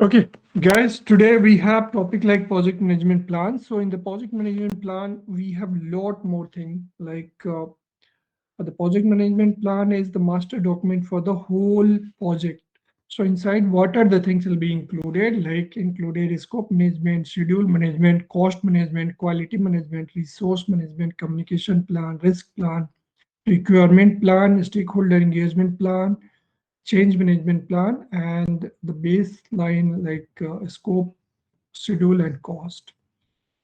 Okay, guys, today we have topic like project management plan. So in the project management plan, we have lot more thing like the project management plan is the master document for the whole project. So inside what are the things will be included, like included scope management, schedule management, cost management, quality management, resource management, communication plan, risk plan, requirement plan, stakeholder engagement plan, change management plan, and the baseline like scope, schedule, and cost.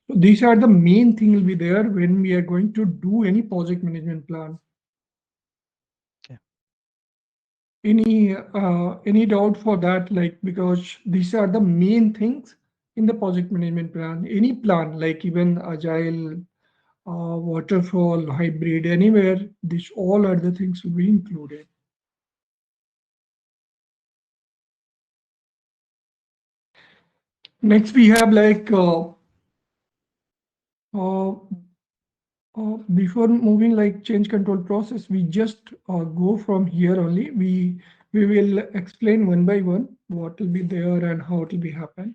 So these are the main thing will be there when we are going to do any project management plan. Okay. Any doubt for that? Like because these are the main things in the project management plan. Any plan, like even agile, waterfall, hybrid, anywhere, these all are the things will be included. Next, we have like uh, before moving like change control process, we just go from here only. We will explain one by one what will be there and how it will be happen.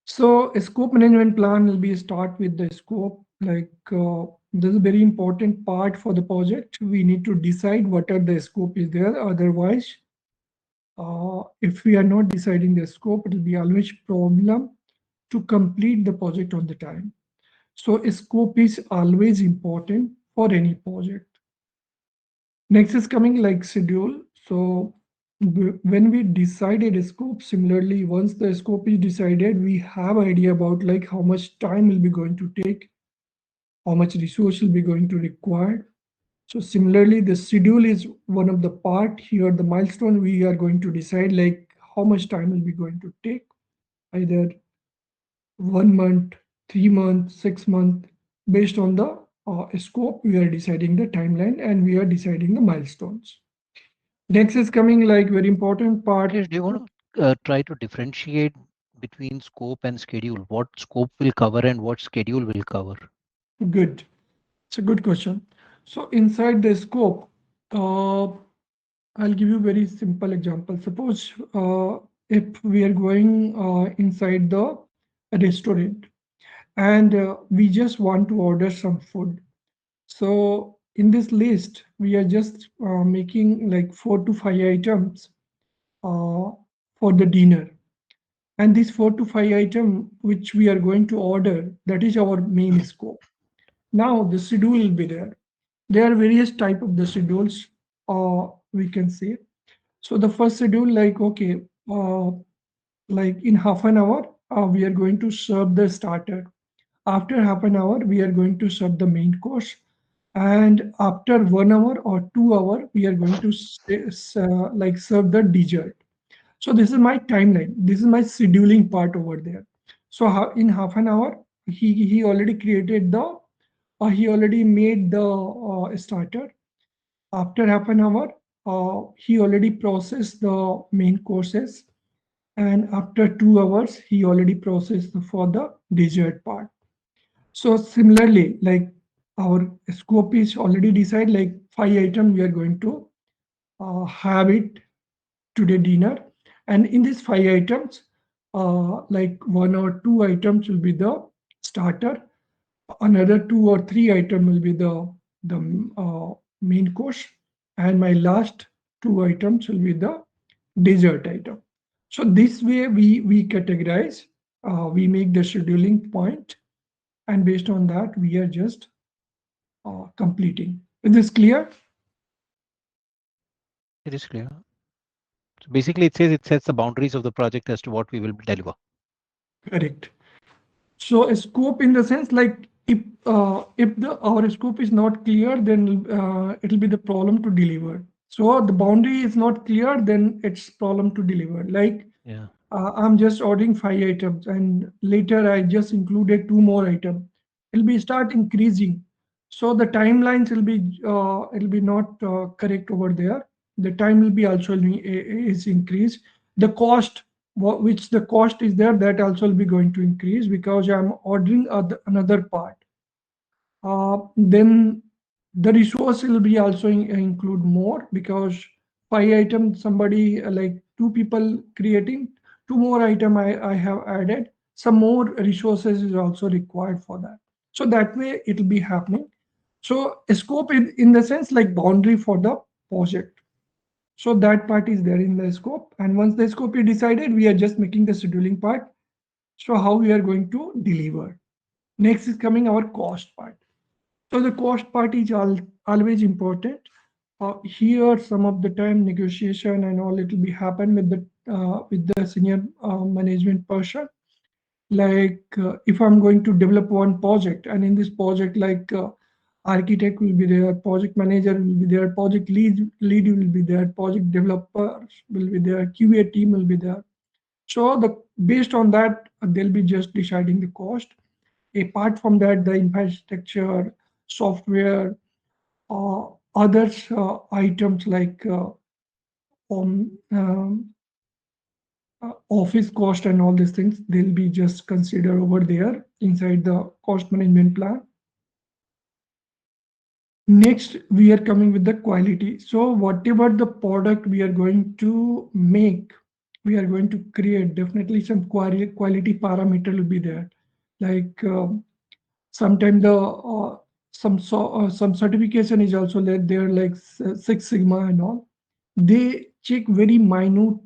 So a scope management plan will be start with the scope. Like this is a very important part for the project. We need to decide what are the scope is there. Otherwise, if we are not deciding the scope, it will be always problem to complete the project on the time. So a scope is always important for any project. Next is coming like schedule. So when we decided a scope, similarly, once the scope is decided, we have idea about like how much time will be going to take, how much resource will be going to require. So similarly, the schedule is one of the part here, the milestone we are going to decide like how much time will be going to take, either 1 month, 3 months, 6 months, based on the scope, we are deciding the timeline and we are deciding the milestones. Next is coming like very important part. Rakesh, do you want to try to differentiate between scope and schedule? What scope will cover and what schedule will cover? Good. It's a good question. So inside the scope, I'll give you very simple example. Suppose if we are going inside the restaurant and we just want to order some food. So in this list, we are just making like 4 to 5 items for the dinner. And these 4 to 5 items which we are going to order, that is our main scope. Now the schedule will be there. There are various type of the schedules, we can say. So the first schedule, like okay, like in half an hour, we are going to serve the starter. After half an hour, we are going to serve the main course. And after 1 hour or 2 hour, we are going to like serve the dessert. So this is my timeline. This is my scheduling part over there. So in half an hour, he already created the, he already made the starter. After half an hour, he already processed the main courses. And after 2 hours, he already processed for the dessert part. So similarly, like our scope is already decided, like 5 items we are going to have it today dinner. And in these 5 items, like 1 or 2 items will be the starter, another 2 or 3 items will be the main course, and my last 2 items will be the dessert item. So this way we categorize, we make the scheduling point, and based on that we are just completing. Is this clear? It is clear. So basically, it sets the boundaries of the project as to what we will deliver. Correct. So a scope in the sense like if the our scope is not clear, then it'll be the problem to deliver. So the boundary is not clear, then it's problem to deliver. Like Yeah. I'm just ordering 5 items, and later I just included 2 more items. It'll be start increasing. So the timelines will be it'll be not correct over there. The time will be also is increased. The cost, which the cost is there, that also will be going to increase because I'm ordering another part. Then the resource will be also include more because 5 items somebody like 2 people creating, two more item I have added. Some more resources is also required for that. So that way it will be happening. So a scope in the sense like boundary for the project. So that part is there in the scope. And once the scope is decided, we are just making the scheduling part. So how we are going to deliver. Next is coming our cost part. So the cost part is always important. Here, some of the time negotiation and all it will be happen with the senior management person. Like if I'm going to develop one project, and in this project, like architect will be there, project manager will be there, project lead will be there, project developers will be there, QA team will be there. So the based on that, they'll be just deciding the cost. Apart from that, the infrastructure, software, uh, other items like office cost and all these things, they'll be just considered over there inside the cost management plan. Next, we are coming with the quality. So whatever the product we are going to make, we are going to create, definitely some quality parameter will be there. Like sometimes the some certification is also there, like Six Sigma and all. They check very minute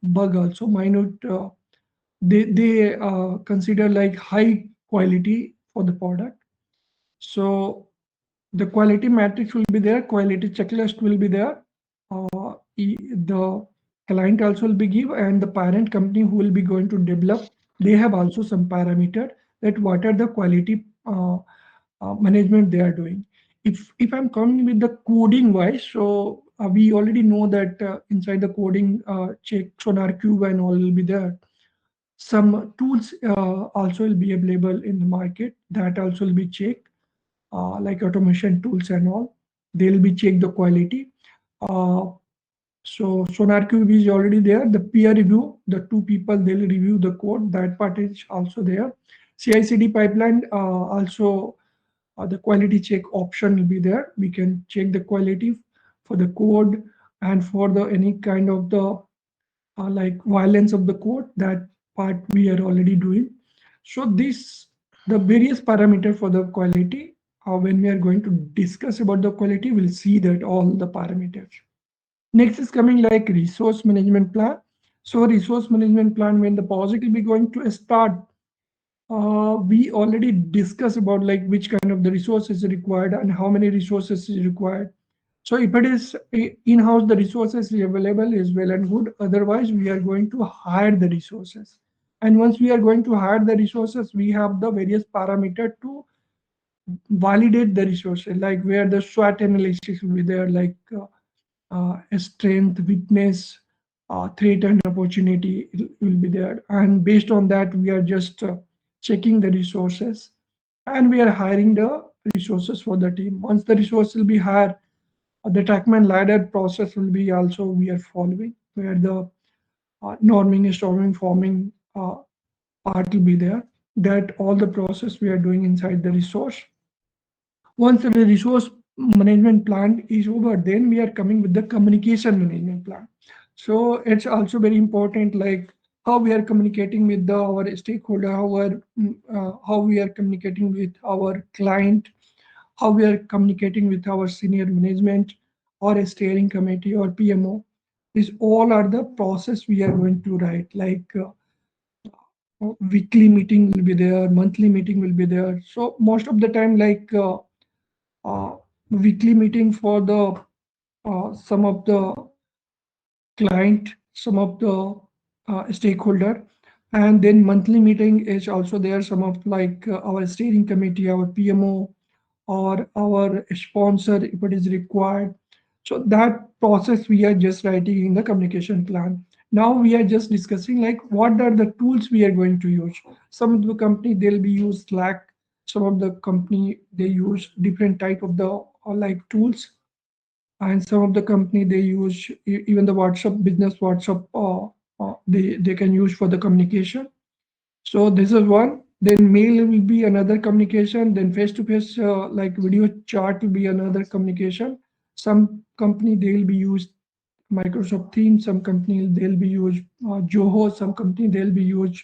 bug also, minute. They consider like high quality for the product. So the quality matrix will be there, quality checklist will be there. The client also will be give, and the parent company who will be going to develop, they have also some parameter that what are the quality management they are doing. If I'm coming with the coding wise, so we already know that inside the coding check SonarQube and all will be there. Some tools also will be available in the market that also will be checked, like automation tools and all. They'll be check the quality. Uh, so SonarQube is already there. The peer review, the two people they'll review the code. That part is also there. CI/CD pipeline also the quality check option will be there. We can check the quality for the code and for the any kind of the like violence of the code. That part we are already doing. So this the various parameter for the quality. When we are going to discuss about the quality, we'll see that all the parameters. Next is coming like resource management plan. So resource management plan, when the project will be going to start, we already discussed about like which kind of the resources is required and how many resources is required. So if it is in-house, the resources available is well and good. Otherwise, we are going to hire the resources. And once we are going to hire the resources, we have the various parameter to validate the resources, like where the SWOT analysis will be there, like strength, weakness, threat, and opportunity will be there. And based on that, we are just checking the resources, and we are hiring the resources for the team. Once the resource will be hired, the trackman ladder process will be also we are following, where the norming, storming, forming part will be there. That all the process we are doing inside the resource. Once the resource management plan is over, then we are coming with the communication management plan. So it's also very important, like how we are communicating with our stakeholder, how we are communicating with our client, how we are communicating with our senior management or a steering committee or PMO. These all are the process we are going to write, like weekly meeting will be there, monthly meeting will be there. So most of the time, like uh, weekly meeting for the some of the client, some of the stakeholder, and then monthly meeting is also there. Some of like our steering committee, our PMO, or our sponsor if it is required. So that process we are just writing in the communication plan. Now we are just discussing like what are the tools we are going to use. Some of the company they'll be use Slack. Some of the company they use different type of the like tools, and some of the company they use even the WhatsApp business WhatsApp. They can use for the communication. So this is one. Then mail will be another communication. Then face to face like video chat will be another communication. Some company they will be used Microsoft Teams, some company they'll be use Zoho, some company they'll be use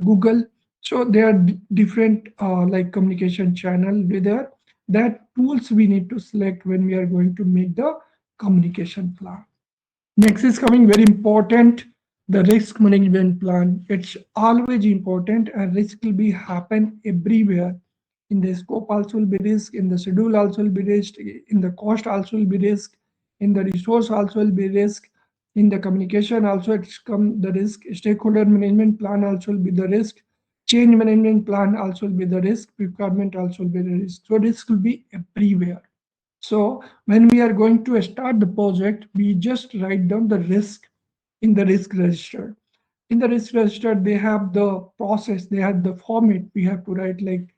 Google. So there are different like communication channel with there. That tools we need to select when we are going to make the communication plan. Next is coming very important, the risk management plan. It's always important and risk will be happen everywhere. In the scope also will be risk, in the schedule also will be risk, in the cost also will be risk, in the resource also will be risk, in the communication also it's come the risk, stakeholder management plan also will be the risk, change management plan also will be the risk, requirement also will be the risk. So risk will be everywhere. So when we are going to start the project, we just write down the risk in the risk register. In the risk register, they have the process, they have the format. We have to write like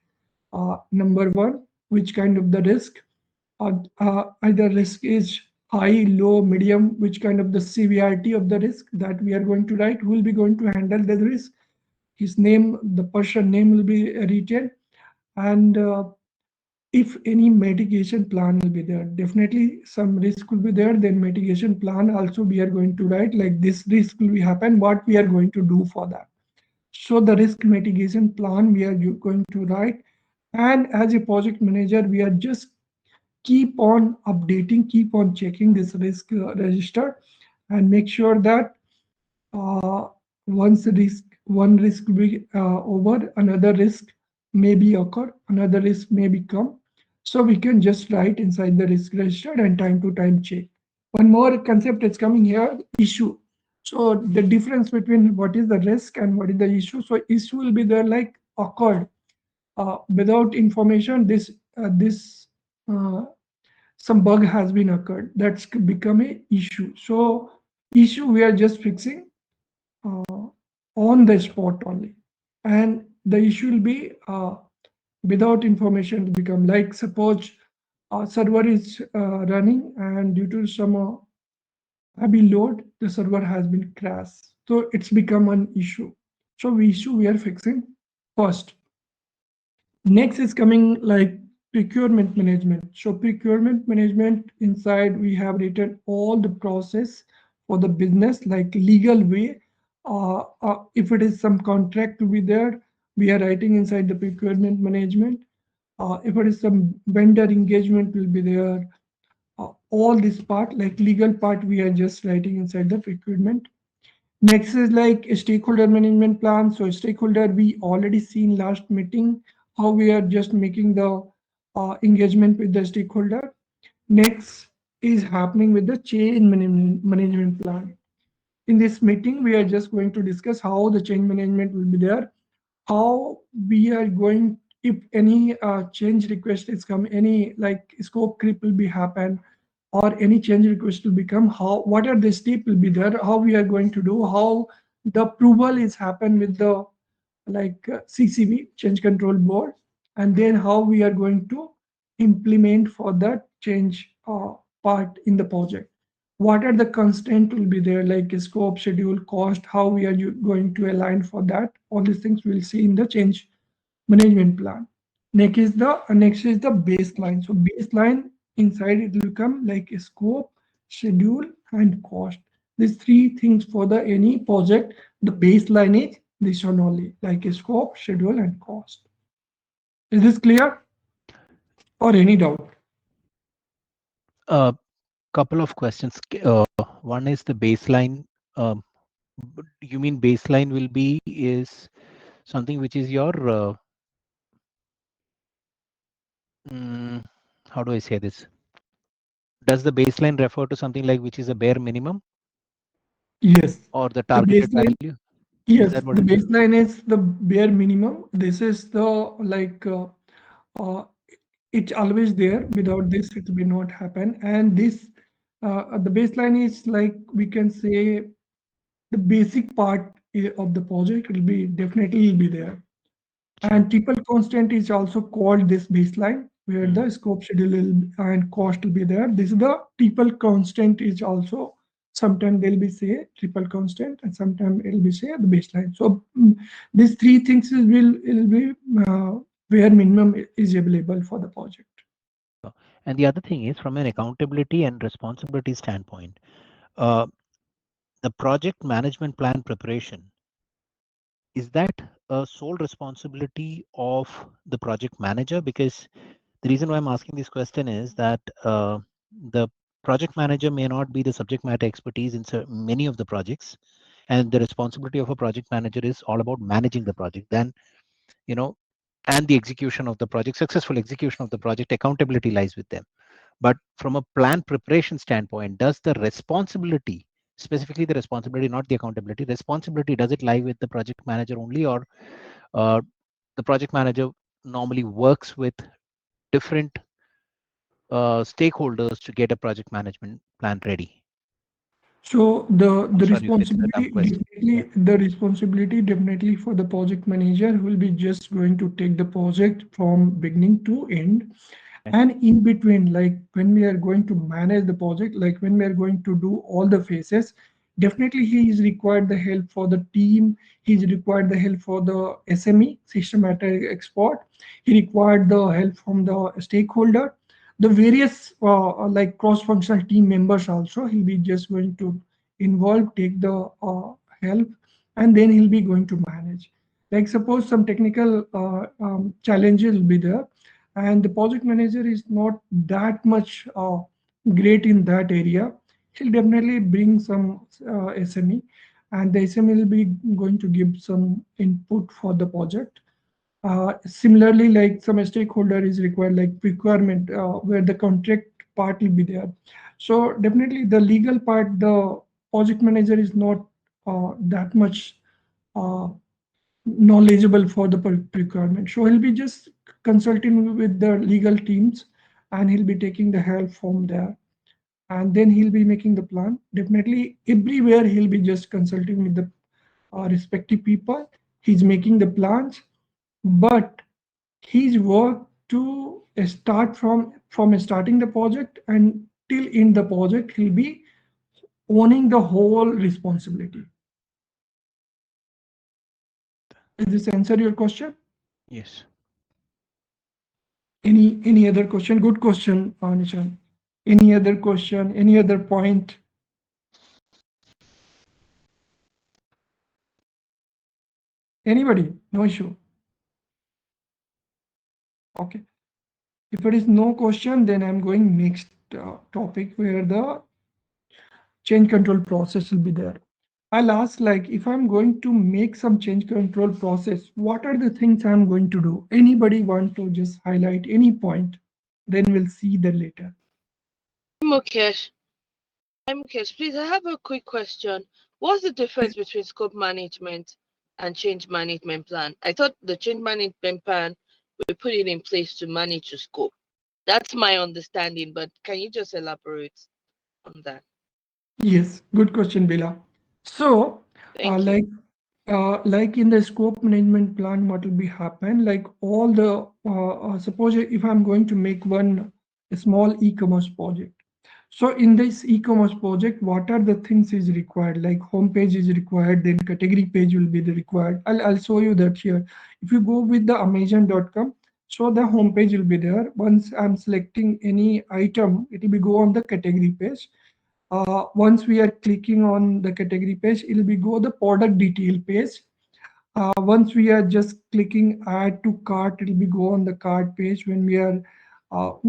number one, which kind of the risk, either risk is high, low, medium, which kind of the severity of the risk that we are going to write, who will be going to handle the risk. His name, the person name will be written, and if any mitigation plan will be there, definitely some risk will be there, then mitigation plan also we are going to write like this risk will be happen, what we are going to do for that. So the risk mitigation plan we are going to write, and as a project manager we are just keep on updating, keep on checking this risk register, and make sure that uh, once one risk will be over, another risk may be occur, another risk may become. So we can just write inside the risk register and time to time check. One more concept is coming here, issue. So the difference between what is the risk and what is the issue. So issue will be there like occurred without information. This uh, some bug has been occurred. That's become a issue. So issue we are just fixing uh, on the spot only, and the issue will be without information to become like suppose server is running and due to some heavy load the server has been crashed, so it's become an issue. So issue we are fixing first. Next is coming like procurement management. So procurement management inside we have written all the process for the business like legal way. If it is some contract to be there, we are writing inside the procurement management. If it is some vendor engagement will be there. All this part like legal part we are just writing inside the procurement. Next is like a stakeholder management plan. So stakeholder, we already seen last meeting how we are just making the engagement with the stakeholder. Next is happening with the change management plan. In this meeting, we are just going to discuss how the change management will be there, how we are going, if any change request is come, any like scope creep will be happen, or any change request will become, how what are the step will be there, how we are going to do, how the approval is happen with the like CCB change control board, and then how we are going to implement for that change part in the project. What are the constraint will be there like scope, schedule, cost, how we are going to align for that. All these things we'll see in the change management plan. Next is the baseline. So baseline inside it will come like a scope, schedule, and cost. These three things for the any project. The baseline is this one only, like a scope, schedule, and cost. Is this clear or any doubt? A couple of questions. One is the baseline. You mean baseline will be is something which is your how do I say this? Does the baseline refer to something like which is a bare minimum Yes. or the The targeted baseline. value? Is Yes, that what the it is? baseline is the bare minimum. This is the like uh, it's always there. Without this, it will not happen. And this the baseline is like we can say the basic part of the project will be definitely will be there. Sure. And triple constant is also called this baseline, where the scope, schedule, and cost will be there. This is the triple constant is also sometimes they'll be say triple constant and sometimes it'll be say the baseline. So these three things will be where minimum is available for the project. And the other thing is from an accountability and responsibility standpoint. Uh, the project management plan preparation, is that a sole responsibility of the project manager? Because the reason why I'm asking this question is that the project manager may not be the subject matter expertise in many of the projects, and the responsibility of a project manager is all about managing the project. Then, you know, and the execution of the project, successful execution of the project, accountability lies with them. But from a plan preparation standpoint, does the responsibility, specifically the responsibility, not the accountability, responsibility, does it lie with the project manager only, or uh, the project manager normally works with different stakeholders to get a project management plan ready? So the I'm the sorry if it's a dumb responsibility question. Yeah. definitely for the project manager who will be just going to take the project from beginning to end. Okay. And in between, like when we are going to manage the project, like when we are going to do all the phases, definitely he is required the help for the team. He is required the help for the SME, system matter expert. He required the help from the stakeholder, the various like cross-functional team members also. He'll be just going to involve, take the help, and then he'll be going to manage. Like suppose some technical challenges will be there, and the project manager is not that much great in that area. He'll definitely bring some SME, and the SME will be going to give some input for the project. Similarly, like some stakeholder is required, like requirement where the contract part will be there. So definitely the legal part, the project manager is not that much uh, knowledgeable for the procurement. So he'll be just consulting with the legal teams, and he'll be taking the help from there. And then he'll be making the plan. Definitely everywhere he'll be just consulting with the respective people. He's making the plans, but his work to start from starting the project and till in the project, he'll be owning the whole responsibility. Does this answer your question? Yes. Any other question? Good question, Nishan. Any other question? Any other point? Anybody? No issue. Okay. If it is no question, then I'm going next topic where the change control process will be there. I'll ask, like, if I'm going to make some change control process, what are the things I'm going to do? Anybody want to just highlight any point? Then we'll see that later. Mukesh. Hi, Mukesh. Please, I have a quick question. What's the difference between scope management and change management plan? I thought the change management plan, we put it in place to manage the scope. That's my understanding, but can you just elaborate on that? Yes, good question, Bila. So, Thank you. like like in the scope management plan, what will be happen, like all the suppose if I'm going to make one small e-commerce project. So in this e-commerce project, what are the things is required? Like homepage is required, then category page will be the required. I'll show you that here. If you go with the Amazon.com, so the homepage will be there. Once I'm selecting any item, it will be go on the category page. Once we are clicking on the category page, it will be go the product detail page. Once we are just clicking add to cart, it will be go on the cart page. When we are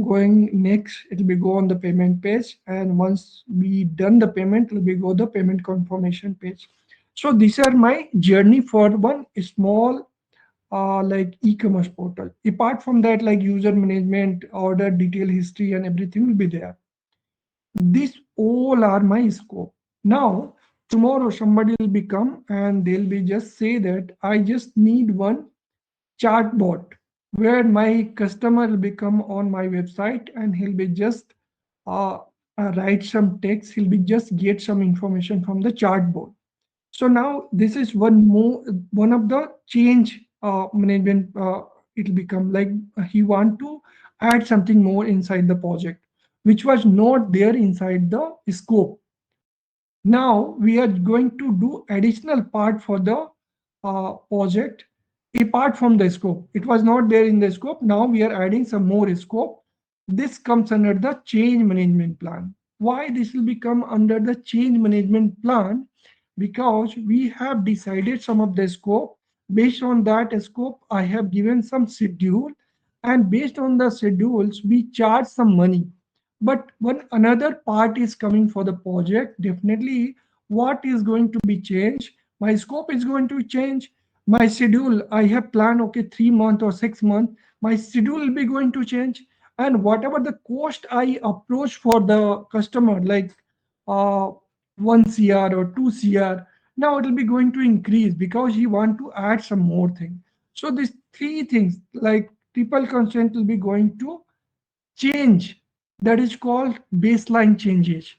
going next, it will be go on the payment page. And once we done the payment, it will be go the payment confirmation page. So these are my journey for one small like e-commerce portal. Apart from that, like user management, order detail history, and everything will be there. These all are my scope. Now, tomorrow somebody will become and they'll be just say that I just need one chatbot where my customer will become on my website and he'll be just uh, write some text. He'll be just get some information from the chatbot. So now this is one of the change management. It'll become like he want to add something more inside the project, which was not there inside the scope. Now we are going to do additional part for the project apart from the scope. It was not there in the scope. Now we are adding some more scope. This comes under the change management plan. why this will become under the change management plan? Because we have decided some of the scope. Based on that scope, I have given some schedule, and based on the schedules, we charge some money. But when another part is coming for the project, definitely what is going to be changed? My scope is going to change. My schedule, I have planned, okay, 3 months or 6 months. My schedule will be going to change, and whatever the cost I approach for the customer, like uh, 1 CR or 2 CR, now it will be going to increase because he want to add some more thing. So these three things, like triple constant, will be going to change. That is called baseline changes.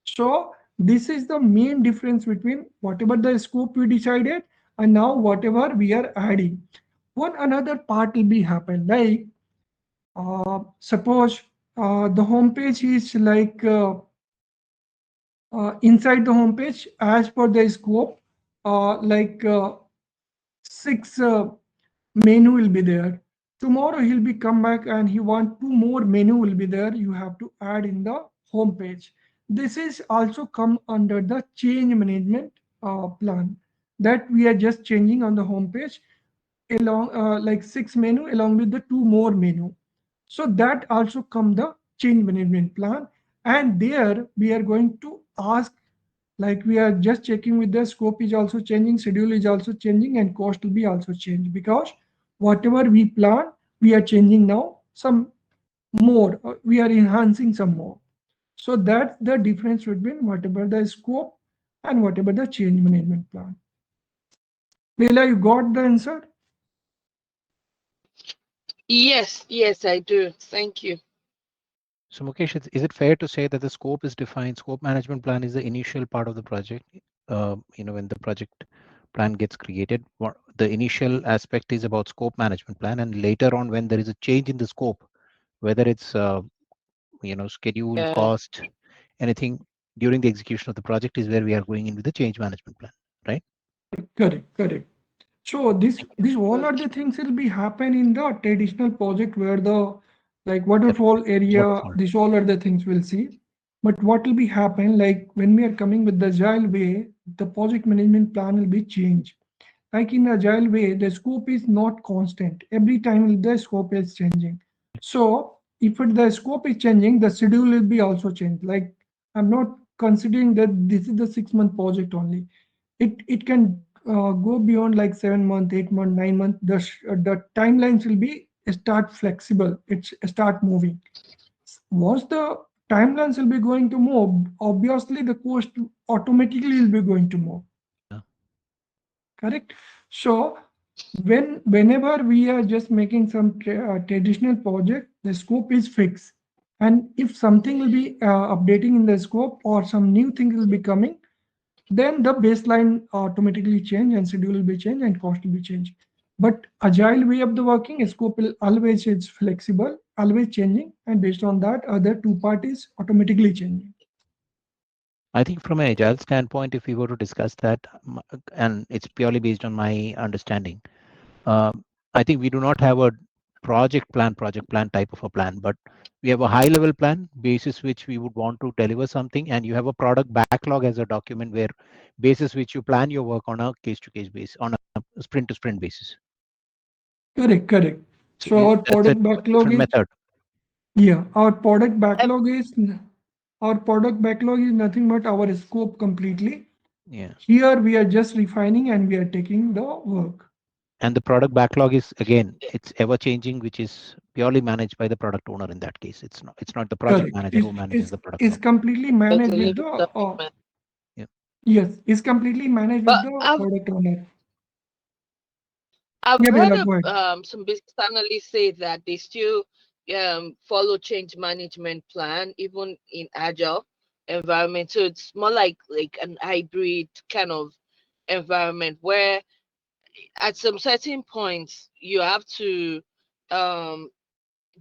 So this is the main difference between whatever the scope we decided and now whatever we are adding. One another part will be happen, like suppose the home page is like inside the home page as per the scope, like six menu will be there. Tomorrow he'll be come back and he want two more menu will be there. You have to add in the home page. This is also come under the change management plan, that we are just changing on the home page along like six menu along with the two more menu. So that also come the change management plan, and there we are going to ask, like we are just checking with the scope is also changing, schedule is also changing, and cost will be also changed, because whatever we plan we are changing now some more, we are enhancing some more. So that's the difference between whatever the scope and whatever the change management plan. Leila, you got the answer? Yes, yes, I do. Thank you. So Mukesh, is it fair to say that the scope is defined, scope management plan is the initial part of the project? When the project plan gets created, the initial aspect is about scope management plan, and later on when there is a change in the scope, whether it's schedule, Yeah. cost, anything during the execution of the project is where we are going in with the change management plan, right? Correct. So this all are the things will be happen in the traditional project where the like Correct. waterfall area, Waterfall. this all are the things we'll see. But what will be happen, like when we are coming with the agile way, the project management plan will be changed. Like in agile way, the scope is not constant. Every time the scope is changing. So if the scope is changing, the schedule will be also changed. Like I'm not considering that this is the 6 month project only. It can go beyond like 7 month, 8 month, 9 month. The timelines will be start flexible. It's start moving. Once the timelines will be going to move, obviously the cost automatically will be going to move. Yeah. Correct. So whenever we are just making some traditional project, the scope is fixed, and if something will be updating in the scope or some new thing will be coming, then the baseline automatically change and schedule will be changed and cost will be changed. But agile way of the working, scope will always is flexible, always changing, and based on that, other two parties automatically changing. I think from an agile standpoint, if we were to discuss that, and it's purely based on my understanding, I think we do not have a project plan type of a plan, but we have a high level plan basis which we would want to deliver something, and you have a product backlog as a document where basis which you plan your work on a case to case basis, on a sprint to sprint basis. Correct. So So our that's a product backlog different is, method. yeah, our product backlog is nothing but our scope completely. Yeah. Here we are just refining and we are taking the work. And the product backlog is, again, it's ever changing, which is purely managed by the product owner. In that case, it's not the project Correct. manager who manages the product It's owner. completely managed with Totally the commitment. Yeah. yes, it's completely managed with But the product owner. I've Yeah, heard Bella, of go ahead. some business analysts say that they still follow change management plan even in agile environment. So it's more like an hybrid kind of environment where at some certain points you have to um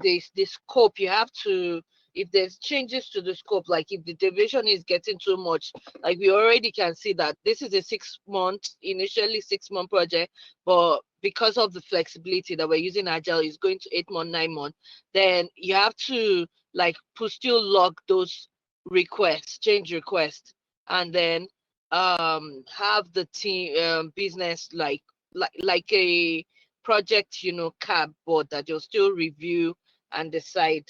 the scope you have to, if there's changes to the scope, like if the division is getting too much, like we already can see that this is a 6 month, initially 6 month project, but because of the flexibility that we're using agile is going to 8 month, 9 month, then you have to like still log those change request, and then have the team business like a project, cab board that you'll still review and decide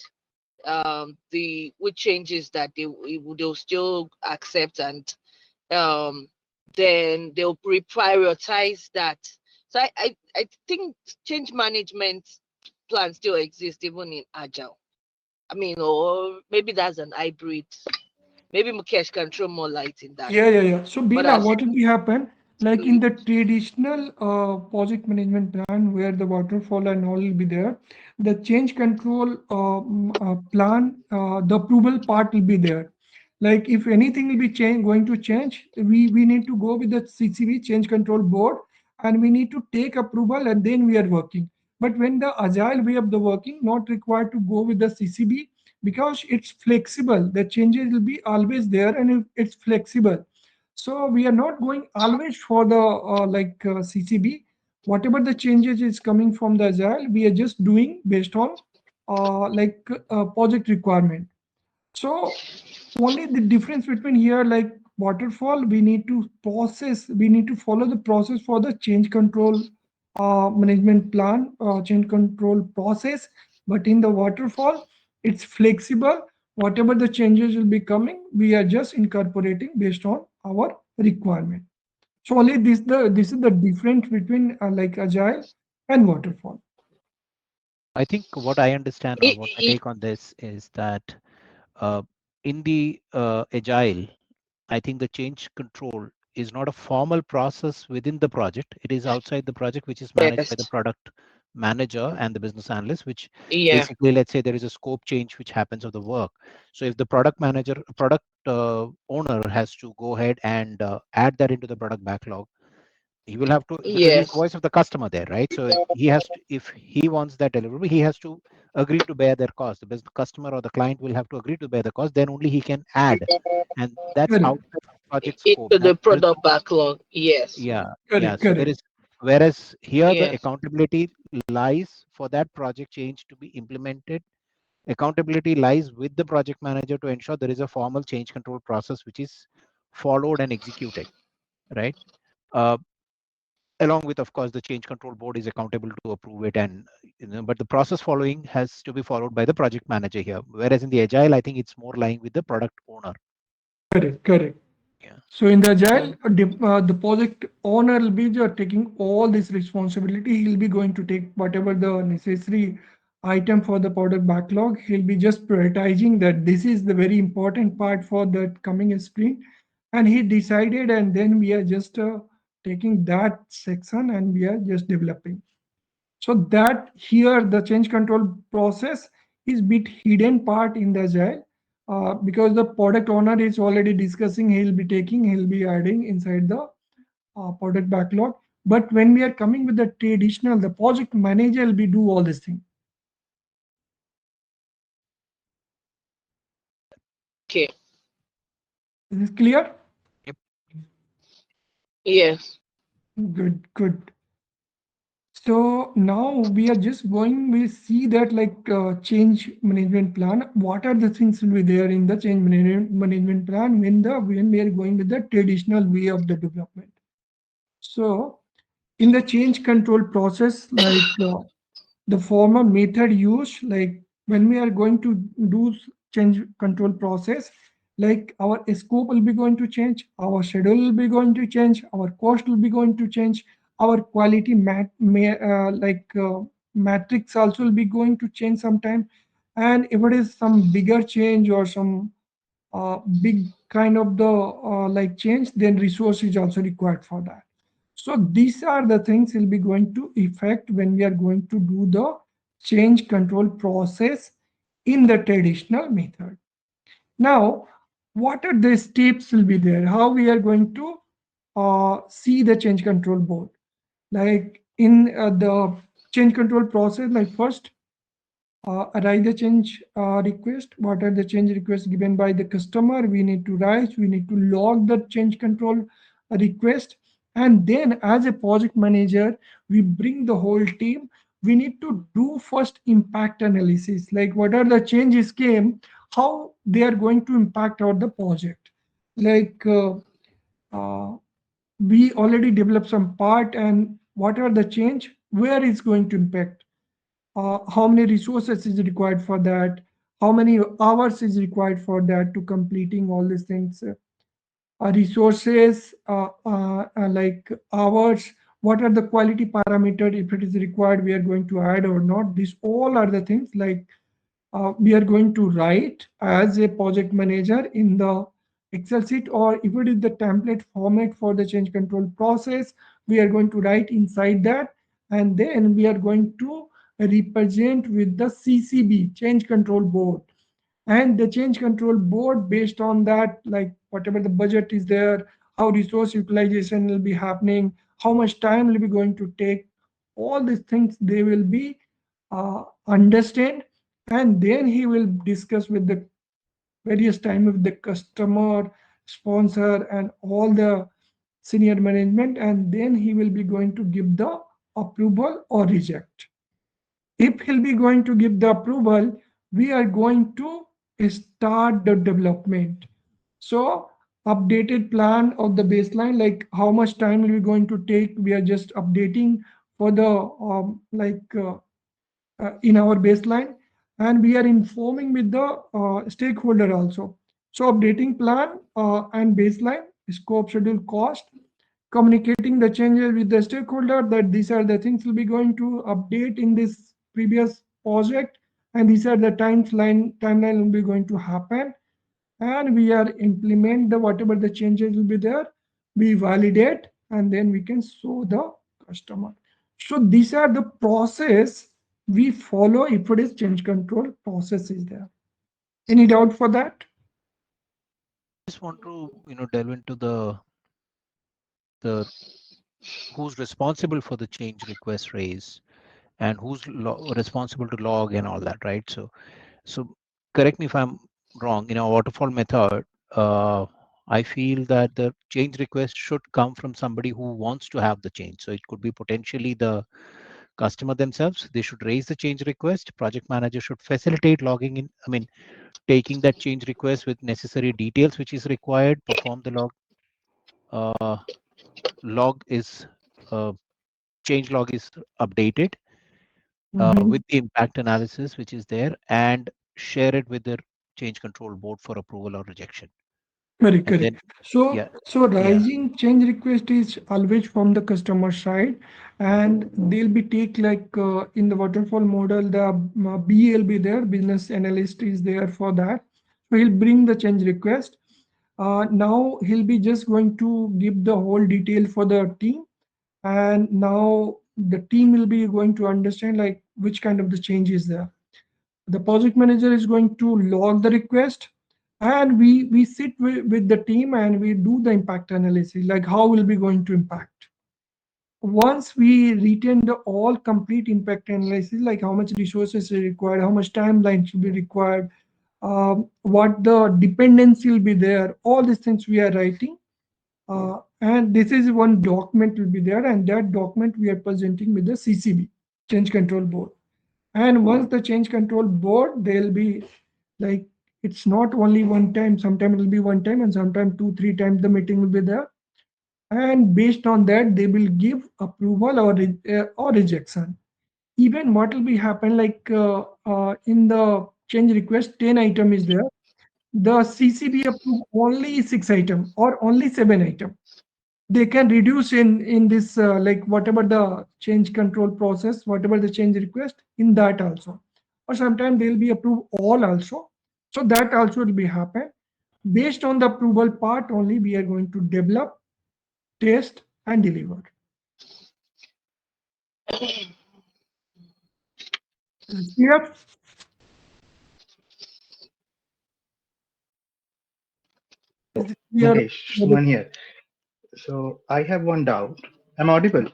which changes that they'll still accept, and then they'll reprioritize that. So I think change management plan still exists even in Agile. I mean, or maybe that's an hybrid. Maybe Mukesh can throw more light in that. Yeah. So But Bila, what will be happen? Like in the traditional project management plan where the waterfall and all will be there, the change control plan, the approval part will be there. Like if anything will be going to change, we need to go with the CCB, change control board, and we need to take approval and then we are working. But when the agile way of the working, not required to go with the CCB, because it's flexible, the changes will be always there and it's flexible. So we are not going always for the CCB. Whatever the changes is coming from the agile, we are just doing based on project requirement. So only the difference between here, like waterfall, we need to follow the process for the change control management plan, change control process. But in the waterfall, it's flexible. Whatever the changes will be coming, we are just incorporating based on our requirement. So only this is the difference between like agile and waterfall. I think what I understand or what I it, take on this is that in the agile, I think the change control is not a formal process within the project. It is outside the project, which is managed by the yes, product manager and the business analyst, which yeah, basically, let's say there is a scope change which happens of the work. So if the product manager, product owner has to go ahead and add that into the product backlog, he will have to, because he's the yes, voice of the customer there, right? So he has to, if he wants that deliverable, he has to agree to bear their cost. The business customer or the client will have to agree to bear the cost, then only he can add, and that's Correct, outside the project scope. into That the there is no, product backlog. Yes, yeah. correct, So there correct. is, whereas here the yes, accountability lies for that project change to be implemented. Accountability lies with the project manager to ensure there is a formal change control process which is followed and executed, right? Uh, Along with, of course, the change control board is accountable to approve it, and but the process following has to be followed by the project manager here, whereas in the agile, I think it's more lying with the product owner. Correct. Yeah. So in the agile, the project owner will be taking all this responsibility. He'll be going to take whatever the necessary item for the product backlog. He'll be just prioritizing that this is the very important part for that coming sprint, and he decided, and then we are just taking that section and we are just developing. So that here the change control process is bit hidden part in the agile, because the product owner is already discussing, he'll be adding inside the product backlog. But when we are coming with the traditional, the project manager will be do all this thing. okay, Is this clear? Yep. yes, Good. So now we are just going, we see that like change management plan. What are the things will be there in the change management plan when we are going with the traditional way of the development? So in the change control process, like the former method used, like when we are going to do change control process, like our scope will be going to change, our schedule will be going to change, our cost will be going to change, our quality matrix also will be going to change sometime. And if it is some bigger change or some big kind of the like change, then resource is also required for that. So these are the things will be going to affect when we are going to do the change control process in the traditional method. Now, what are the steps will be there? How we are going to see the change control board? Like in the change control process, like first write the change request. What are the change requests given by the customer? We need to write, we need to log the change control request. And then as a project manager, we bring the whole team. We need to do first impact analysis. Like what are the changes came? how they are going to impact out the project. Like uh, we already developed some part, and what are the change, where it's going to impact, how many resources is required for that, how many hours is required for that to completing all these things, resources, like hours, what are the quality parameter, if it is required we are going to add or not. These all are the things like we are going to write as a project manager in the Excel sheet, or if it is the template format for the change control process, we are going to write inside that, and then we are going to represent with the CCB, change control board. And the change control board, based on that, like whatever the budget is there, how resource utilization will be happening, how much time will be going to take, all these things they will be understand. And then he will discuss with the various time with the customer, sponsor, and all the senior management, and then he will be going to give the approval or reject. If he'll be going to give the approval, we are going to start the development. So updated plan of the baseline, like how much time will be going to take, we are just updating for the in our baseline, and we are informing with the stakeholder also. So updating plan and baseline, scope, schedule, cost, communicating the changes with the stakeholder that these are the things will be going to update in this previous project, and these are the timeline will be going to happen, and we are implement the whatever the changes will be there, we validate, and then we can show the customer. So these are the process we follow if it is change control process is there. Any doubt for that? Just want to delve into the who's responsible for the change request raise and who's responsible to log and all that, right? So correct me if I'm wrong. In our waterfall method, I feel that the change request should come from somebody who wants to have the change. So it could be potentially the customer themselves. They should raise the change request. Project manager should facilitate logging in. I mean, taking that change request with necessary details which is required, perform the log. Log is change log is updated with the impact analysis which is there, and share it with the change control board for approval or rejection. Very And correct. then, So, yeah, so yeah, rising change request is always from the customer side, and they'll be take like in the waterfall model, the BA will be there, business analyst is there for that. So he'll bring the change request. Now he'll be just going to give the whole detail for the team, and now the team will be going to understand like which kind of the change is there. The project manager is going to log the request, and we sit with the team and we do the impact analysis, like how will be going to impact. Once we retain the all complete impact analysis, like how much resources are required, how much timeline should be required, what the dependency will be there, all these things we are writing, and this is one document will be there, and that document we are presenting with the CCB, change control board. And once the change control board, they'll be like, it's not only one time, sometimes it will be one time, and sometimes 2-3 times the meeting will be there. And based on that, they will give approval or rejection. Even what will be happen, like in the change request, 10 item is there. The CCB approve only 6 item or only 7 item. They can reduce in this like whatever the change control process, whatever the change request in that also, or sometimes they'll be approve all also. So that also will be happen. Based on the approval part only, we are going to develop, test, and deliver. Here, here. Mukesh, Suman here. So I have one doubt. I'm audible.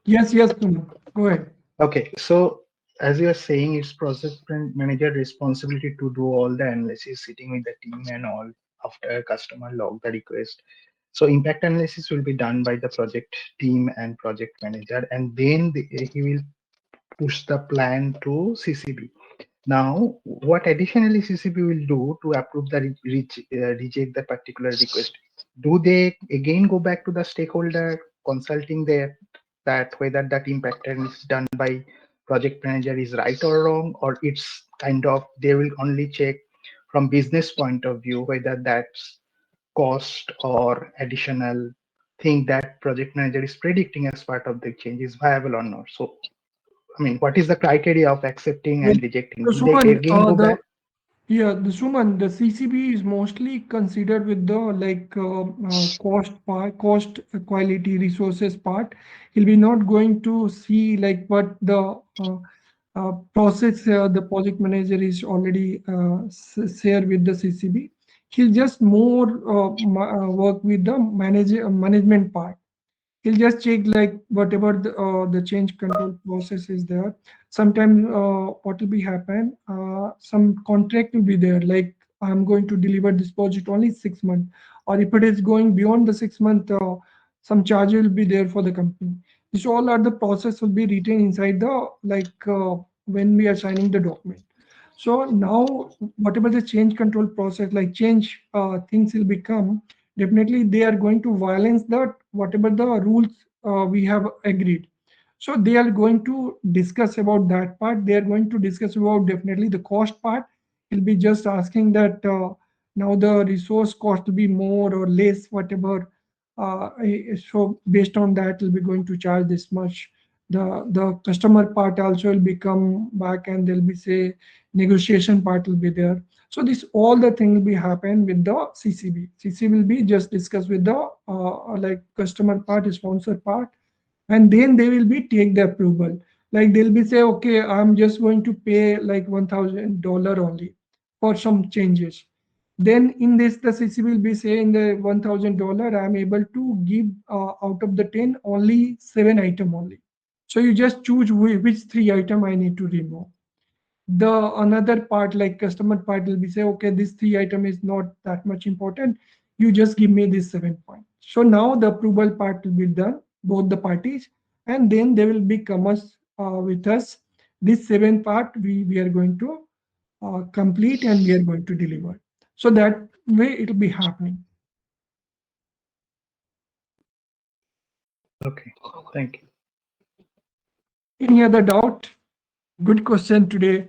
Yes, Kumar. Go ahead. Okay, so as you are saying, it's project manager responsibility to do all the analysis, sitting with the team and all after customer log the request. So impact analysis will be done by the project team and project manager, and then he will push the plan to CCB. Now, what additionally CCP will do to approve the reject the particular request? Do they again go back to the stakeholder consulting their that whether that impact is done by project manager is right or wrong, or it's kind of they will only check from business point of view whether that's cost or additional thing that project manager is predicting as part of the change is viable or not. So I mean, what is the criteria of accepting Well, and rejecting? so Do they Suman, again go back? the Suman, the CCB is mostly considered with the like cost, quality, resources part. He'll be not going to see like what the process the project manager is already share with the CCB. He'll just more work with the management part. He'll just check like whatever the change control process is there. Sometimes what will be happen, some contract will be there, like I'm going to deliver this project only 6 months, or if it is going beyond the 6 month, some charge will be there for the company. This all are the process will be written inside the like when we are signing the document. So now whatever the change control process, like change things will become, definitely they are going to violence that whatever the rules we have agreed. So they are going to discuss about that part. They are going to discuss about definitely the cost part. He'll be just asking that now the resource cost will be more or less, whatever. So based on that, we'll be going to charge this much. The customer part also will become back, and there'll be say negotiation part will be there. So this all the thing will be happen with the CCB. CCB will be just discussed with the like customer part, sponsor part, and then they will be take the approval. Like they'll be say, okay, I'm just going to pay like $1,000 only for some changes. Then in this, the CCB will be saying the $1,000, I'm able to give out of the 10 only 7 item only. So you just choose which 3 item I need to remove. The another part like customer part will be say, okay, this 3 item is not that much important, you just give me this 7 point. So now the approval part will be done, both the parties, and then they will be come us with us this 7 part we are going to complete and we are going to deliver. So that way it will be happening. Okay, thank you. Any other doubt? Good question today.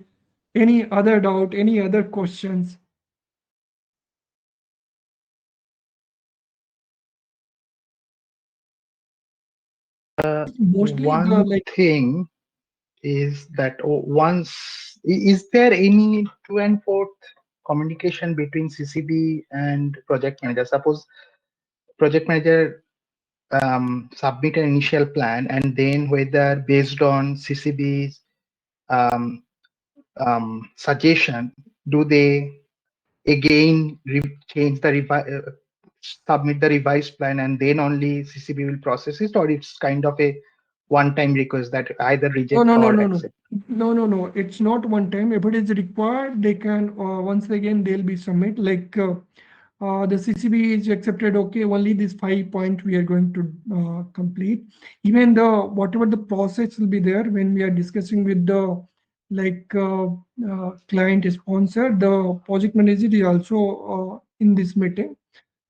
Any other doubt, any other questions? Mostly the One like thing is that once is there any to and forth communication between CCB and project manager? Suppose project manager submit an initial plan, and then whether based on CCB's um, suggestion, do they again change the submit the revised plan, and then only CCB will process it, or it's kind of a one-time request that either no, reject no, no, or no, no. accept? No. It's not one time. If it is required, they can once again they'll be submit like the CCB is accepted. Okay, only this 5 point we are going to complete. Even the whatever the process will be there when we are discussing with the like client sponsor, the project manager is also in this meeting.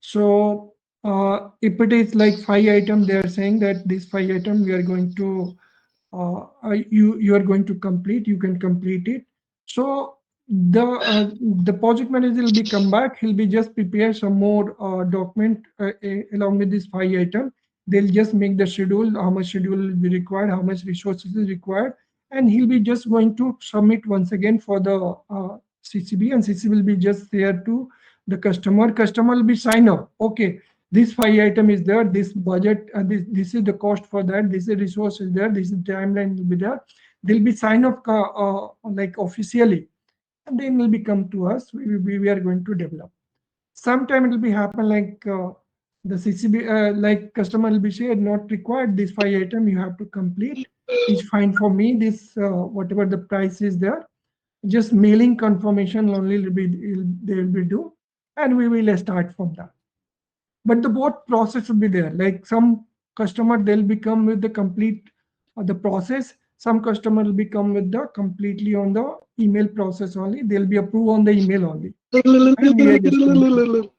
So if it is like 5 item, they are saying that this 5 item we are going to you are going to complete, you can complete it. So the project manager will be come back, he'll be just prepare some more document along with this 5 item. They'll just make the schedule, how much schedule will be required, how much resources is required, and he'll be just going to submit once again for the CCB, and CCB will be just there to the customer will be sign up, okay, this 5 item is there, this budget, this is the cost for that, this is resource is there, this is timeline will be there. They'll be sign up like officially, and then will be come to us. We are going to develop. Sometime it will be happen like the CCB like customer will be said not required this 5 item you have to complete. It's fine for me. This whatever the price is there, just mailing confirmation only will be they will be do, and we will start from that. But the both process will be there. Like some customer, they'll become with the complete the process. Some customer will be come with the completely on the email process only. They'll be approved on the email only. And we are just going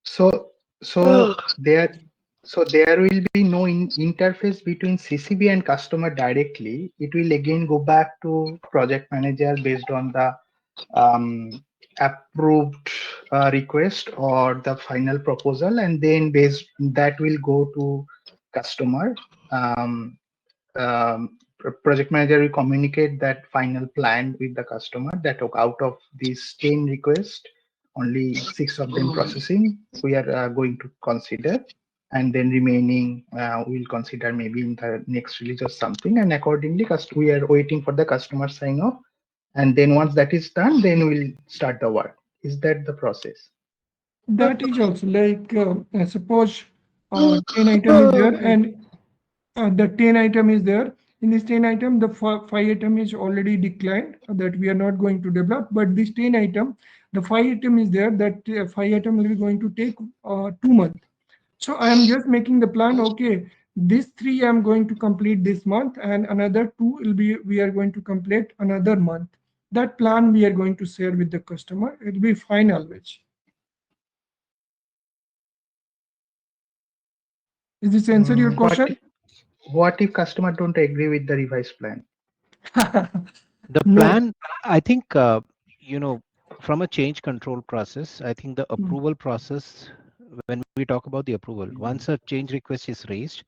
So, so there, so there will be no interface between CCB and customer directly. It will again go back to project manager based on the approved request or the final proposal, and then based that will go to customer. Um, Project manager will communicate that final plan with the customer that out of these 10 requests, only 6 of them processing we are going to consider, and then remaining we'll consider maybe in the next release or something, and accordingly we are waiting for the customer sign off, and then once that is done, then we'll start the work. Is that the process? that is also like suppose 10 item is there and the 10 item is there. In this 10 item, the 5 item is already declined that we are not going to develop. But this 10 item, the 5 item is there that 5 item will be going to take 2 months. So I am just making the plan. Okay, this 3 I am going to complete this month, and another 2 will be we are going to complete another month. That plan we are going to share with the customer. It will be fine always. Is this answer your question? What if customer don't agree with the revised plan? The No. plan, I think, from a change control process, I think the approval process, when we talk about the approval, once a change request is raised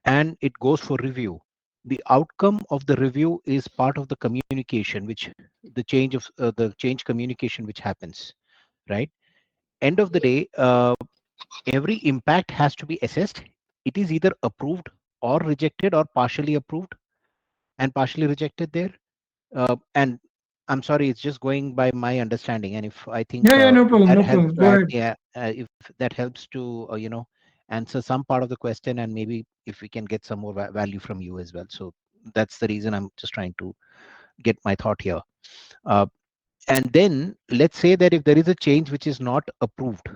and it goes for review, the outcome of the review is part of the communication, which the change communication which happens, right? End of the day, every impact has to be assessed. It is either approved or rejected or partially approved and partially rejected there. And I'm sorry, it's just going by my understanding. And if I think Yeah, no problem, that no helps problem. to Go add, ahead. yeah, if that helps to, answer some part of the question, and maybe if we can get some more value from you as well. So that's the reason I'm just trying to get my thought here. And then let's say that if there is a change which is not approved,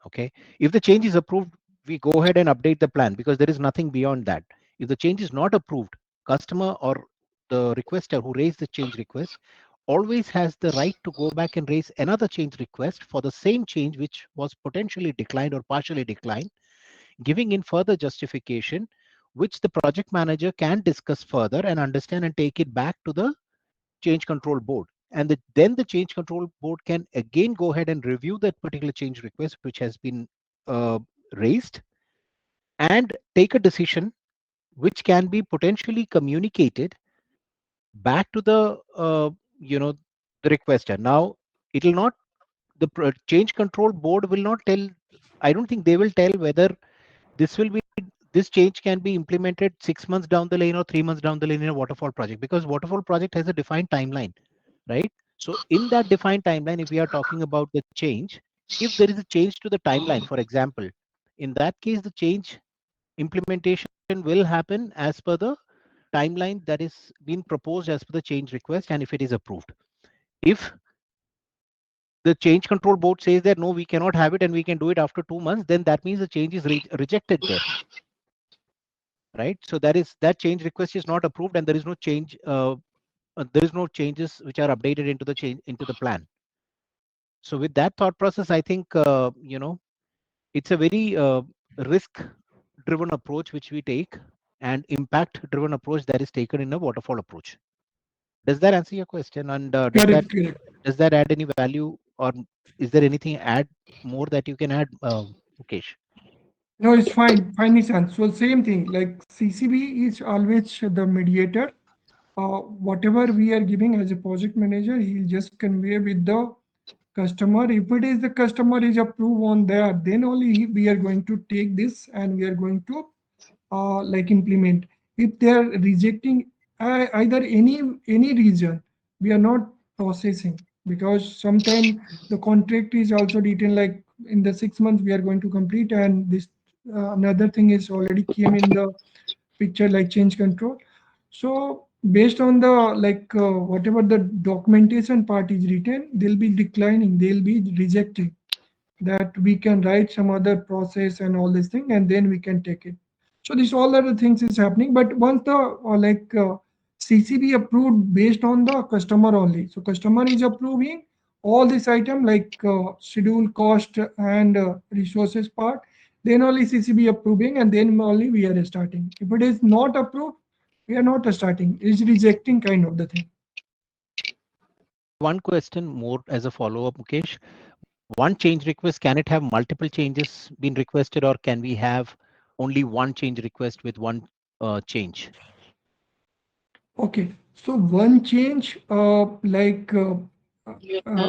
okay, if the change is approved, we go ahead and update the plan because there is nothing beyond that. If the change is not approved, customer or the requester who raised the change request always has the right to go back and raise another change request for the same change which was potentially declined or partially declined, giving in further justification, which the project manager can discuss further and understand and take it back to the change control board. And then the change control board can again go ahead and review that particular change request which has been raised and take a decision which can be potentially communicated back to the the requester. Now it will not, the change control board will not tell, I don't think they will tell whether this change can be implemented 6 months down the lane or 3 months down the lane in a waterfall project, because waterfall project has a defined timeline, right? So in that defined timeline, if we are talking about the change, if there is a change to the timeline, for example, in that case the change implementation will happen as per the timeline that is being proposed as per the change request, and if it is approved. If the change control board says that no, we cannot have it and we can do it after 2 months, then that means the change is rejected there, right? So that change request is not approved, and there is no change, there is no changes which are updated into the plan. So with that thought process, I think it's a very risk driven approach which we take, and impact driven approach that is taken in a waterfall approach. Does that answer your question? And Correct. does that add any value, or is there anything more that you can add, Mukesh? No, it's fine. Fine is answer. So same thing, like CCB is always the mediator. Whatever we are giving as a project manager, he'll just convey with the customer. If it is the customer is approved on that, then only we are going to take this and we are going to like implement. If they are rejecting either any reason, we are not processing, because sometimes the contract is also written like in the 6 months we are going to complete, and this another thing is already came in the picture like change control. So based on the like whatever the documentation part is written, they'll be declining, they'll be rejecting, that we can write some other process and all this thing, and then we can take it. So this all other things is happening. But once the CCB approved based on the customer only. So customer is approving all this item like schedule, cost, and resources part. Then only CCB approving, and then only we are starting. If it is not approved, we are not starting. It's rejecting kind of the thing. One question more as a follow-up, Mukesh. One change request, can it have multiple changes been requested, or can we have only one change request with one change? Okay, so one change, Yeah,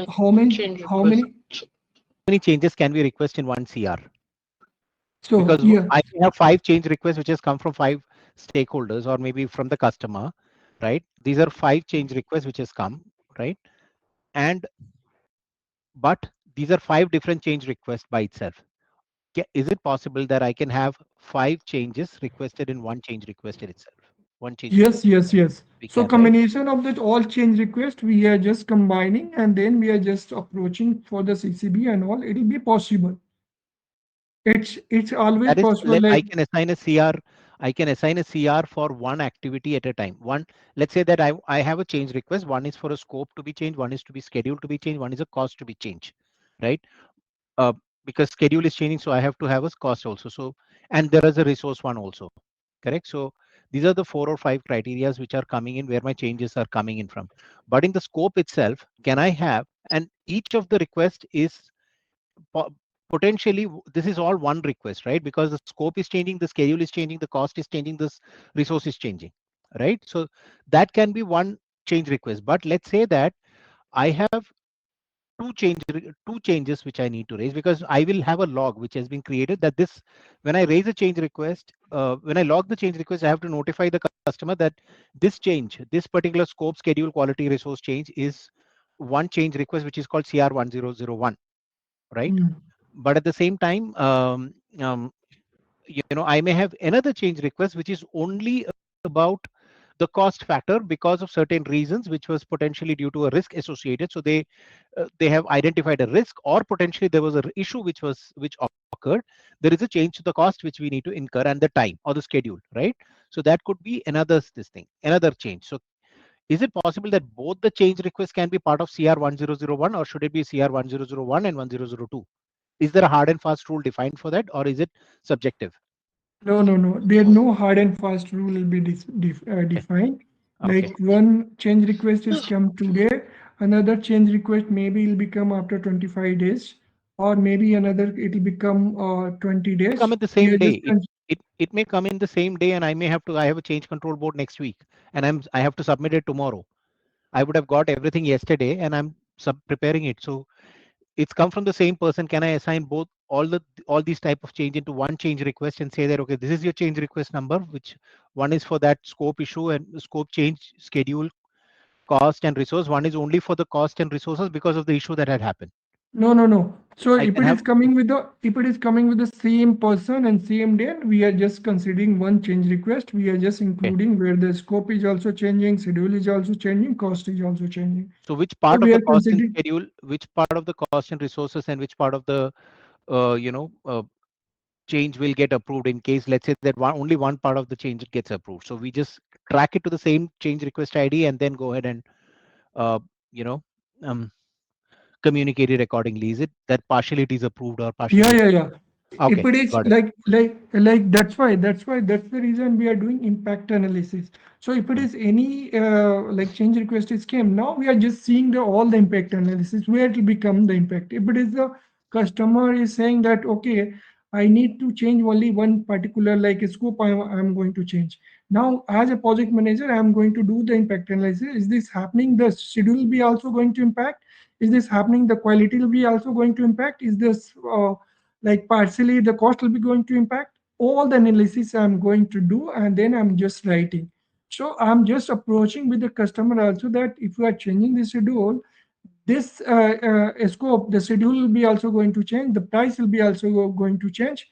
how many, change how request. many? How many changes can we request in one CR? So Because yeah, I have 5 change requests which has come from 5 stakeholders or maybe from the customer, right? These are 5 change requests which has come, right? And but these are 5 different change requests by itself. Is it possible that I can have 5 changes requested in one change request in itself? One change yes, request. yes, yes. We So can, right? combination of that all change request, we are just combining and then we are just approaching for the CCB and all. It'll be possible. It's always That is, possible. I Like can assign a CR. I can assign a CR for one activity at a time. One, let's say that I have a change request. One is for a scope to be changed. One is to be scheduled to be changed. One is a cost to be changed, right? Uh, because schedule is changing, so I have to have a cost also. So, and there is a resource one also, correct? So these are the 4 or 5 criterias which are coming in where my changes are coming in from. But in the scope itself, can I have, and each of the request is potentially this is all one request, right? Because the scope is changing, the schedule is changing, the cost is changing, this resource is changing, right? So that can be one change request. But let's say that I have two changes which I need to raise, because I will have a log which has been created that this, when I raise a change request, when I log the change request, I have to notify the customer that this change, this particular scope, schedule, quality, resource change is one change request which is called CR1001, right? mm, But at the same time, I may have another change request which is only about the cost factor because of certain reasons, which was potentially due to a risk associated. So they have identified a risk, or potentially there was an issue which occurred. There is a change to the cost which we need to incur, and the time or the schedule, right? So that could be another change. So is it possible that both the change requests can be part of CR1001, or should it be CR1001 and 1002? Is there a hard and fast rule defined for that, or is it subjective? no, no, no. There no hard and fast rule will be Okay. defined. Okay. Like one change request is come today, another change request maybe will become after 25 days, or maybe another it will become 20 Come days. in the We same are day. just It may come in the same day, and I have a change control board next week, and I have to submit it tomorrow. I would have got everything yesterday, and I'm preparing it. So it's come from the same person. Can I assign both all these type of change into one change request and say that, okay, this is your change request number, which one is for that scope issue and scope change, schedule, cost and resource. One is only for the cost and resources because of the issue that had happened. no, no, no. So I if can it have is coming with the same person and same date, we are just considering one change request. We are just okay. including where the scope is also changing, schedule is also changing, cost is also changing. So which So part of we the are cost and considering. schedule, which part of the cost and resources, and which part of the change will get approved in case, let's say that only one part of the change gets approved. So we just track it to the same change request ID and then go ahead and uh, you know um, communicate it accordingly. Is it that partially it is approved or Yeah, partially? yeah, yeah. If Okay, it is got it. like that's the reason we are doing impact analysis. So if it Mm. is any like change request is came, now we are just seeing the all the impact analysis where it will become the impact. If it is the customer is saying that okay, I need to change only one particular like scope I'm going to change. Now as a project manager, I'm going to do the impact analysis. Is this happening? The schedule will be also going to impact. Is this happening? The quality will be also going to impact. Is this like partially the cost will be going to impact all the analysis I'm going to do, and then I'm just writing. So I'm just approaching with the customer also that if you are changing the schedule, this scope, the schedule will be also going to change, the price will be also going to change.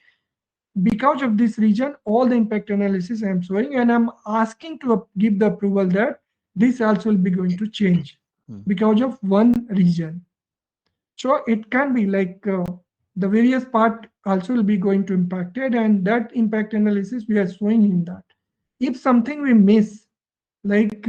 Because of this region, all the impact analysis I'm showing, and I'm asking to give the approval that this also will be going to change Mm. because of one region. So it can be like the various part also will be going to impacted, and that impact analysis we are showing in that. If something we miss, Like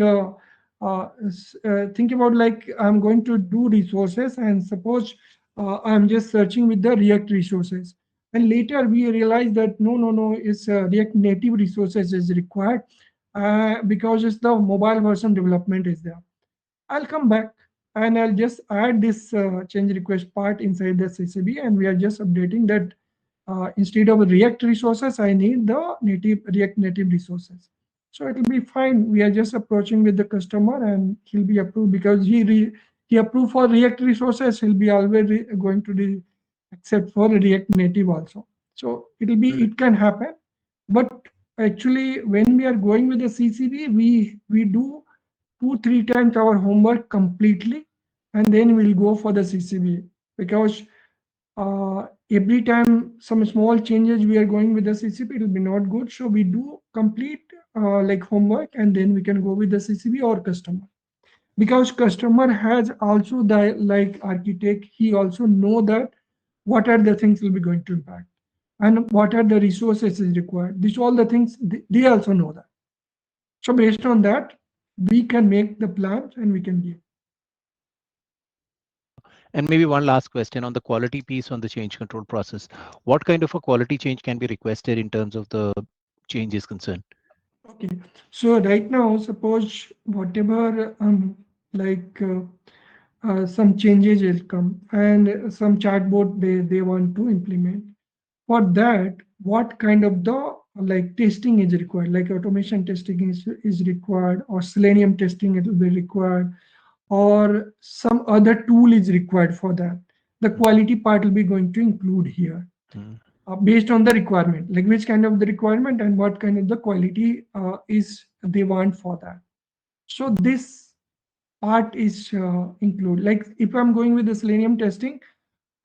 think about like I'm going to do resources, and suppose I'm just searching with the React resources, and later we realize that no, it's React native resources is required because it's the mobile version development is there. I'll come back and I'll just add this change request part inside the CCB, and we are just updating that instead of React resources, I need the native React native resources. So it will be fine. We are just approaching with the customer, and he'll be approved because he approved for React resources. He'll be always going to accept for React native also. So it can happen, but actually when we are going with the CCB, we do 2-3 times our homework completely, and then we'll go for the CCB, because every time some small changes we are going with the CCB, it will be not good. So we do complete like homework, and then we can go with the CCB or customer, because customer has also the like architect, he also know that what are the things will be going to impact and what are the resources is required. These all the things they also know that. So based on that, we can make the plans and we can give. And maybe one last question on the quality piece on the change control process. What kind of a quality change can be requested in terms of the change is concerned? Okay, so right now, suppose whatever like some changes will come and some chatbot they want to implement. For that, what kind of the like testing is required? Like automation testing is required, or Selenium testing it will be required, or some other tool is required for that. The quality part will be going to include here. Based on the requirement, like which kind of the requirement and what kind of the quality is they want for that. So this part is include, like if I'm going with the Selenium testing,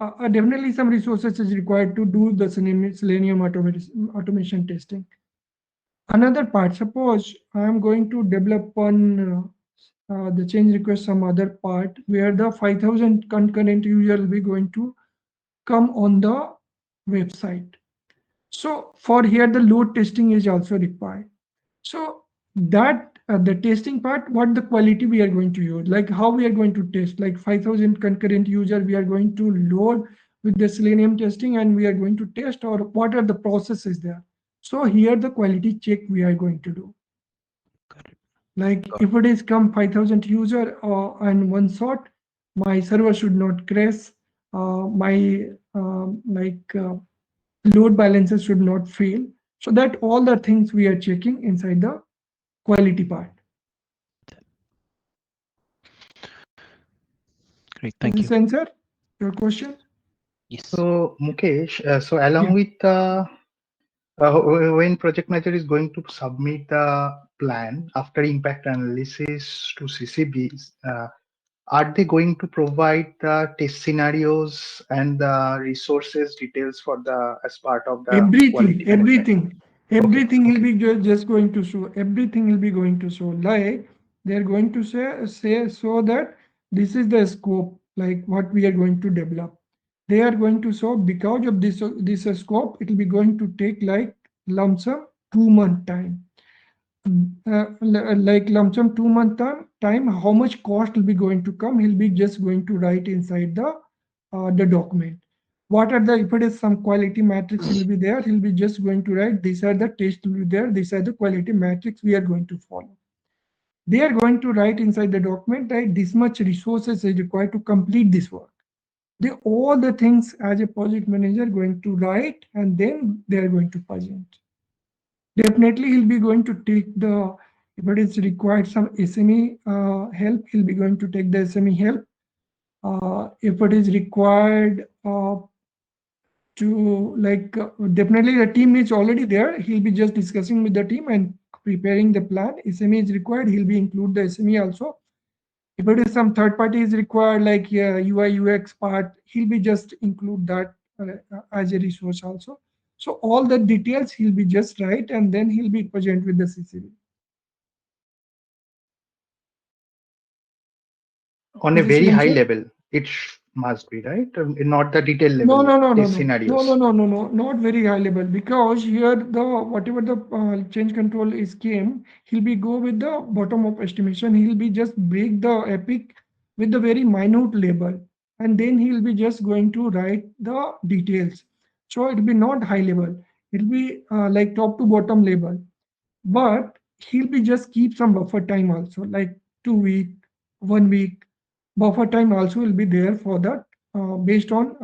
definitely some resources is required to do the Selenium automation testing. Another part, suppose I am going to develop on the change request some other part where the 5,000 concurrent user will be going to come on the website. So for here, the load testing is also required. So that the testing part, what the quality we are going to use, like how we are going to test, like 5,000 concurrent user, we are going to load with the Selenium testing and we are going to test, or what are the processes there. So here the quality check we are going to do. Like if it is come 5,000 user and one shot, my server should not crash, my load balances should not fail. So that all the things we are checking inside the quality part. Great, thank Does you. this answer your question? Yes. So Mukesh, so along with when project manager is going to submit the plan after impact analysis to CCBs, are they going to provide the test scenarios and the resources details for the as part of the quality management? Everything will Okay. be just going to show. Everything will be going to show. Like they're going to say so that this is the scope, like what we are going to develop. They are going to show because of this scope, it will be going to take like lump sum 2-month time. Like lump sum 2-month time, how much cost will be going to come? He'll be just going to write inside the document. What are the, if it is some quality matrix will be there, he'll be just going to write these are the tests will be there, these are the quality matrix we are going to follow. They are going to write inside the document that this much resources is required to complete this work. They all the things as a project manager going to write, and then they are going to present. Definitely he'll be going to take the, if it is required some SME help, he'll be going to take the SME help. If it is required to like definitely the team is already there, he'll be just discussing with the team and preparing the plan. SME is required, he'll be include the SME also. If it is some third party is required, like UI UX part, he'll be just include that as a resource also. So all the details he'll be just write, and then he'll be present with the CCB. On a Is this very high answer? level, must be, right? Not the detail No, level no, no, no, test no, scenarios. no, not very high level, because here the whatever the change control is came, he'll be go with the bottom up estimation. He'll be just break the epic with the very minute label, and then he'll be just going to write the details. So it'll be not high level. It'll be like top to bottom label, but he'll be just keep some buffer time also, like 2 week, 1 week. Buffer time also will be there for that, based on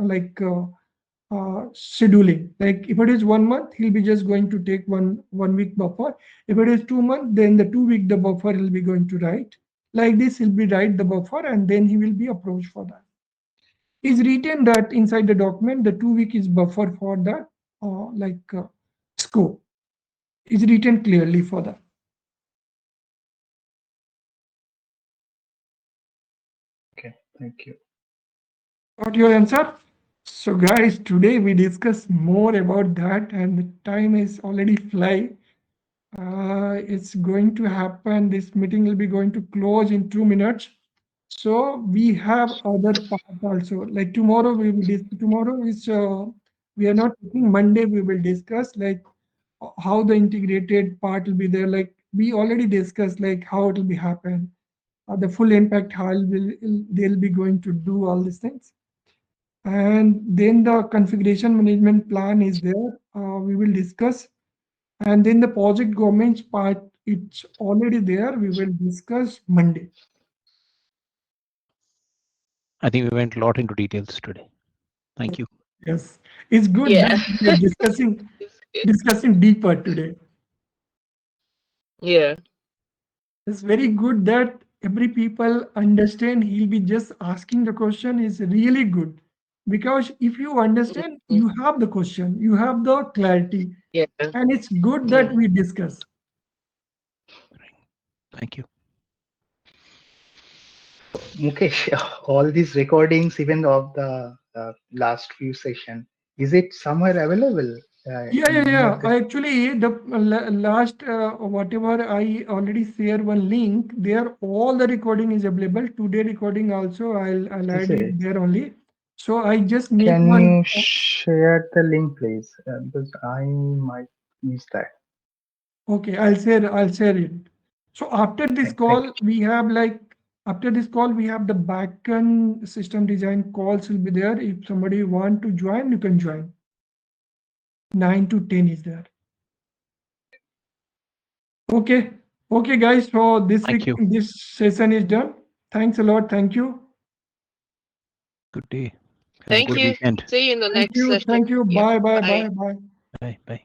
scheduling. Like if it is 1 month, he'll be just going to take one week buffer. If it is 2 months, then the 2 week the buffer he'll be going to write. Like this, he'll be write the buffer, and then he will be approached for that. He's written that inside the document, the 2 week is buffer for that scope. Is written clearly for that. Okay, thank you. Got your answer? So guys, today we discuss more about that, and the time is already fly. It's going to happen. This meeting will be going to close in 2 minutes. So we have other part also. Like tomorrow we will tomorrow is we are not taking Monday. We will discuss like how the integrated part will be there. Like we already discussed like how it will be happen. The full impact, how they'll be going to do all these things. And then the configuration management plan is there. We will discuss. And then the project governance part, it's already there. We will discuss Monday. I think we went a lot into details today. Thank you. Yes, it's good Yeah. that we are discussing deeper today. Yeah. It's very good that every people understand. He'll be just asking the question is really good, because if you understand, you have the question, you have the clarity, Yeah. and it's good that we discuss. Thank you. Mukesh, all these recordings, even of the last few session, is it somewhere available? Yeah. Actually, the last whatever I already share one link there. All the recording is available. Today recording also I'll Is add it? it there only. So I just make Can one. you share the link, please? Because I might miss that. Okay, I'll share it. So after this Thank call, you. we have after this call, we have the backend system design calls will be there. If somebody want to join, you can join. 9 to 10 is there. Okay. Okay, guys. So Thank you. this session is done. Thanks a lot. Thank you. Good day. Have a Thank good you. weekend. See you in the Thank next you. session. Thank you. Yeah. Bye. Bye. Bye.